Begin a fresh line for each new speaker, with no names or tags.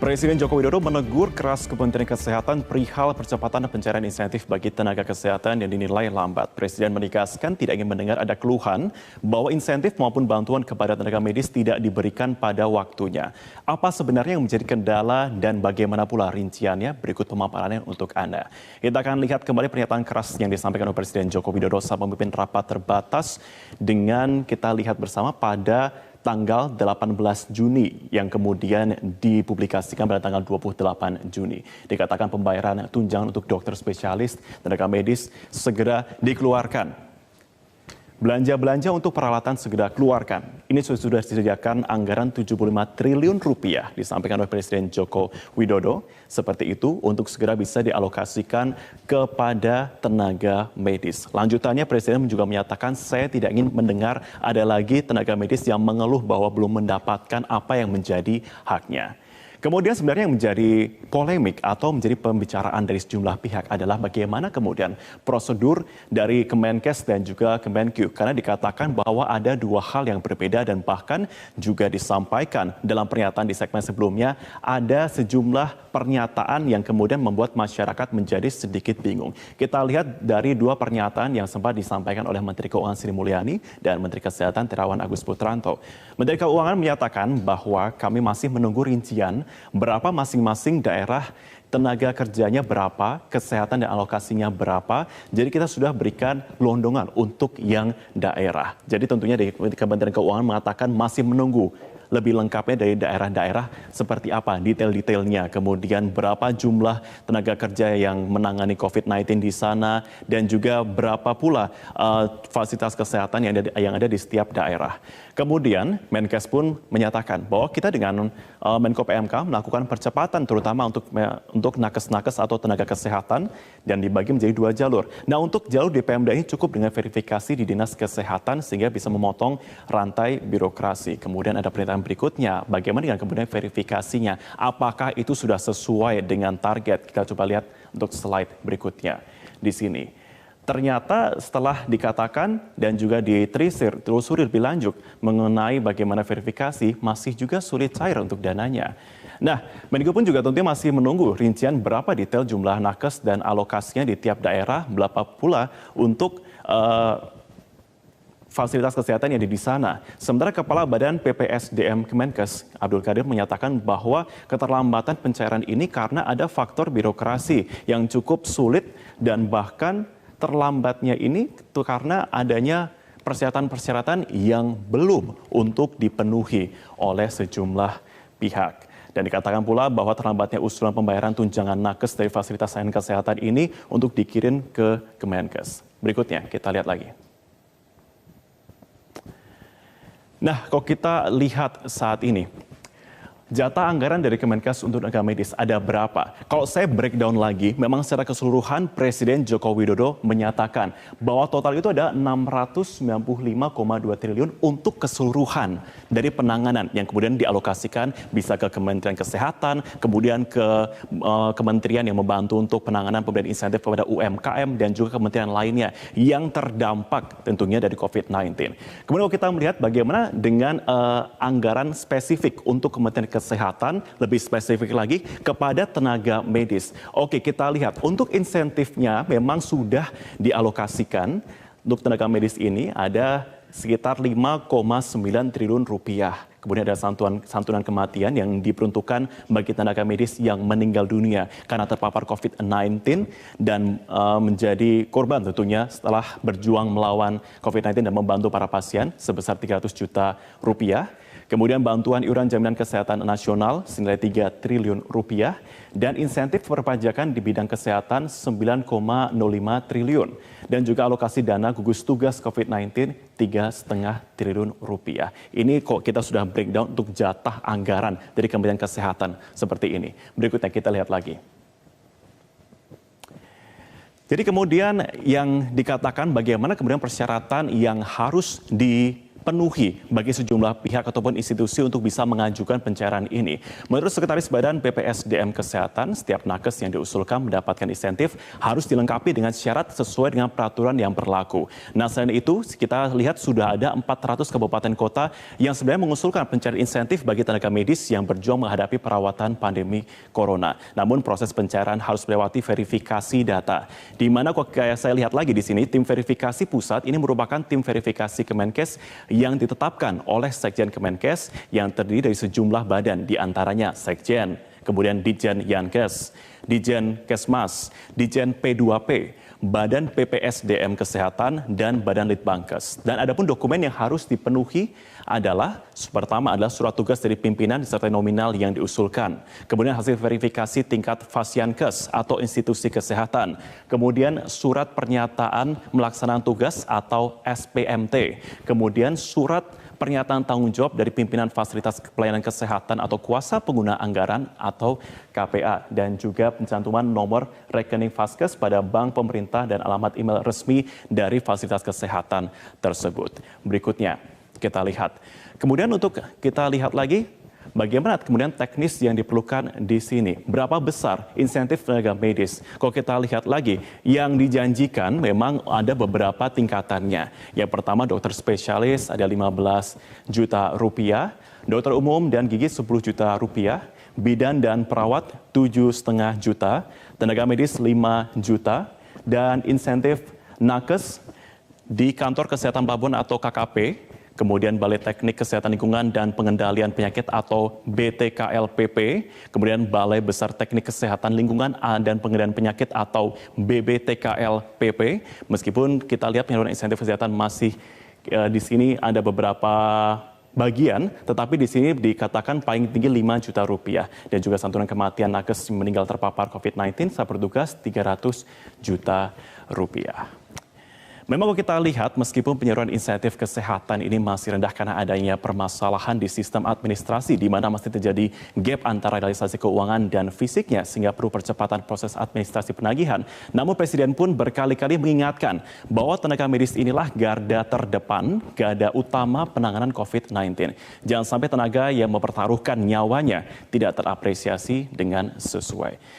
Presiden Joko Widodo menegur keras Kementerian Kesehatan perihal percepatan pencairan insentif bagi tenaga kesehatan yang dinilai lambat. Presiden menegaskan tidak ingin mendengar ada keluhan bahwa insentif maupun bantuan kepada tenaga medis tidak diberikan pada waktunya. Apa sebenarnya yang menjadi kendala dan bagaimana pula rinciannya? Berikut pemaparannya untuk Anda. Kita akan lihat kembali pernyataan keras yang disampaikan oleh Presiden Joko Widodo saat memimpin rapat terbatas dengan kita lihat bersama pada tanggal 18 Juni yang kemudian dipublikasikan pada tanggal 28 Juni. Dikatakan pembayaran tunjangan untuk dokter spesialis tenaga medis segera dikeluarkan. Belanja-belanja untuk peralatan segera keluarkan. Ini sudah disediakan anggaran 75 triliun rupiah disampaikan oleh Presiden Joko Widodo. Seperti itu untuk segera bisa dialokasikan kepada tenaga medis. Lanjutannya Presiden juga menyatakan saya tidak ingin mendengar ada lagi tenaga medis yang mengeluh bahwa belum mendapatkan apa yang menjadi haknya. Kemudian sebenarnya yang menjadi polemik atau menjadi pembicaraan dari sejumlah pihak adalah bagaimana kemudian prosedur dari Kemenkes dan juga Kemenkyu. Karena dikatakan bahwa ada dua hal yang berbeda dan bahkan juga disampaikan dalam pernyataan di segmen sebelumnya ada sejumlah pernyataan yang kemudian membuat masyarakat menjadi sedikit bingung. Kita lihat dari dua pernyataan yang sempat disampaikan oleh Menteri Keuangan Sri Mulyani dan Menteri Kesehatan Terawan Agus Putranto. Menteri Keuangan menyatakan bahwa kami masih menunggu rincian berapa masing-masing daerah tenaga kerjanya berapa, kesehatan dan alokasinya berapa. Jadi kita sudah berikan gelondongan untuk yang daerah. Jadi tentunya dari Kementerian Keuangan mengatakan masih menunggu lebih lengkapnya dari daerah-daerah seperti apa detail-detailnya, kemudian berapa jumlah tenaga kerja yang menangani COVID-19 di sana, dan juga berapa pula fasilitas kesehatan yang ada di setiap daerah. Kemudian Menkes pun menyatakan bahwa kita dengan Menko PMK melakukan percepatan terutama untuk nakes-nakes atau tenaga kesehatan dan dibagi menjadi dua jalur. Nah, untuk jalur di Pemda ini cukup dengan verifikasi di Dinas Kesehatan sehingga bisa memotong rantai birokrasi. Kemudian ada pernyataan berikutnya, bagaimana dengan kemudian verifikasinya? Apakah itu sudah sesuai dengan target? Kita coba lihat untuk slide berikutnya di sini. Ternyata setelah dikatakan dan juga ditelusuri lebih lanjut mengenai bagaimana verifikasi, masih juga sulit cair untuk dananya. Nah, Menko pun juga tentunya masih menunggu rincian berapa detail jumlah nakes dan alokasinya di tiap daerah, berapa pula untuk fasilitas kesehatan yang ada di sana. Sementara Kepala Badan PPSDM Kemenkes, Abdul Qadir, menyatakan bahwa keterlambatan pencairan ini karena ada faktor birokrasi yang cukup sulit dan bahkan terlambatnya ini itu karena adanya persyaratan-persyaratan yang belum untuk dipenuhi oleh sejumlah pihak. Dan dikatakan pula bahwa terlambatnya usulan pembayaran tunjangan nakes dari fasilitas layanan kesehatan ini untuk dikirim ke Kemenkes. Berikutnya kita lihat lagi. Nah, kalau kita lihat saat ini, jatah anggaran dari Kemenkes untuk tenaga medis ada berapa? Kalau saya breakdown lagi, memang secara keseluruhan Presiden Joko Widodo menyatakan bahwa total itu ada 695,2 triliun untuk keseluruhan dari penanganan yang kemudian dialokasikan bisa ke Kementerian Kesehatan, kemudian ke kementerian yang membantu untuk penanganan pemberian insentif kepada UMKM dan juga kementerian lainnya yang terdampak tentunya dari COVID-19. Kemudian kalau kita melihat bagaimana dengan anggaran spesifik untuk Kementerian Kesehatan, lebih spesifik lagi kepada tenaga medis. Oke, kita lihat untuk insentifnya memang sudah dialokasikan untuk tenaga medis ini ada sekitar 5,9 triliun rupiah. Kemudian ada santunan kematian yang diperuntukkan bagi tenaga medis yang meninggal dunia karena terpapar COVID-19 dan menjadi korban tentunya setelah berjuang melawan COVID-19 dan membantu para pasien sebesar 300 juta rupiah. Kemudian bantuan iuran jaminan kesehatan nasional senilai 3 triliun rupiah dan insentif perpajakan di bidang kesehatan 9,05 triliun dan juga alokasi dana gugus tugas COVID-19 3,5 triliun rupiah. Ini kok kita sudah breakdown untuk jatah anggaran dari Kementerian Kesehatan seperti ini. Berikutnya kita lihat lagi. Jadi kemudian yang dikatakan bagaimana kemudian persyaratan yang harus dipenuhi bagi sejumlah pihak ataupun institusi untuk bisa mengajukan pencairan ini. Menurut Sekretaris Badan BPSDM Kesehatan, setiap nakes yang diusulkan mendapatkan insentif harus dilengkapi dengan syarat sesuai dengan peraturan yang berlaku. Nah, selain itu, kita lihat sudah ada 400 kabupaten kota yang sebenarnya mengusulkan pencairan insentif bagi tenaga medis yang berjuang menghadapi perawatan pandemi corona. Namun proses pencairan harus melewati verifikasi data. Di mana kok kayak saya lihat lagi di sini, tim verifikasi pusat ini merupakan tim verifikasi Kemenkes yang ditetapkan oleh Sekjen Kemenkes yang terdiri dari sejumlah badan, diantaranya Sekjen, kemudian Ditjen Yankes, Ditjen Kesmas, Ditjen P2P, Badan PPSDM Kesehatan, dan Badan Litbangkes. Dan adapun dokumen yang harus dipenuhi adalah, pertama adalah surat tugas dari pimpinan disertai nominal yang diusulkan. Kemudian hasil verifikasi tingkat Fasiankes atau institusi kesehatan. Kemudian surat pernyataan melaksanaan tugas atau SPMT. Kemudian surat pernyataan tanggung jawab dari pimpinan fasilitas pelayanan kesehatan atau kuasa pengguna anggaran atau KPA, dan juga pencantuman nomor rekening Faskes pada bank pemerintah dan alamat email resmi dari fasilitas kesehatan tersebut. Berikutnya kita lihat. Kemudian untuk kita lihat lagi bagaimana kemudian teknis yang diperlukan di sini. Berapa besar insentif tenaga medis? Kalau kita lihat lagi, yang dijanjikan memang ada beberapa tingkatannya. Yang pertama dokter spesialis ada 15 juta rupiah, dokter umum dan gigi 10 juta rupiah, bidan dan perawat 7,5 juta, tenaga medis 5 juta, dan insentif nakes di kantor kesehatan pelabuhan atau KKP, kemudian Balai Teknik Kesehatan Lingkungan dan Pengendalian Penyakit atau BTKLPP, kemudian Balai Besar Teknik Kesehatan Lingkungan dan Pengendalian Penyakit atau BBTKLPP. Meskipun kita lihat penyaluran insentif kesehatan masih di sini ada beberapa bagian, tetapi di sini dikatakan paling tinggi 5 juta rupiah, dan juga santunan kematian nakes meninggal terpapar COVID-19 saat bertugas 300 juta rupiah. Memang kalau kita lihat, meskipun penyaluran insentif kesehatan ini masih rendah karena adanya permasalahan di sistem administrasi, di mana masih terjadi gap antara realisasi keuangan dan fisiknya, sehingga perlu percepatan proses administrasi penagihan. Namun Presiden pun berkali-kali mengingatkan bahwa tenaga medis inilah garda terdepan, garda utama penanganan COVID-19. Jangan sampai tenaga yang mempertaruhkan nyawanya tidak terapresiasi dengan sesuai.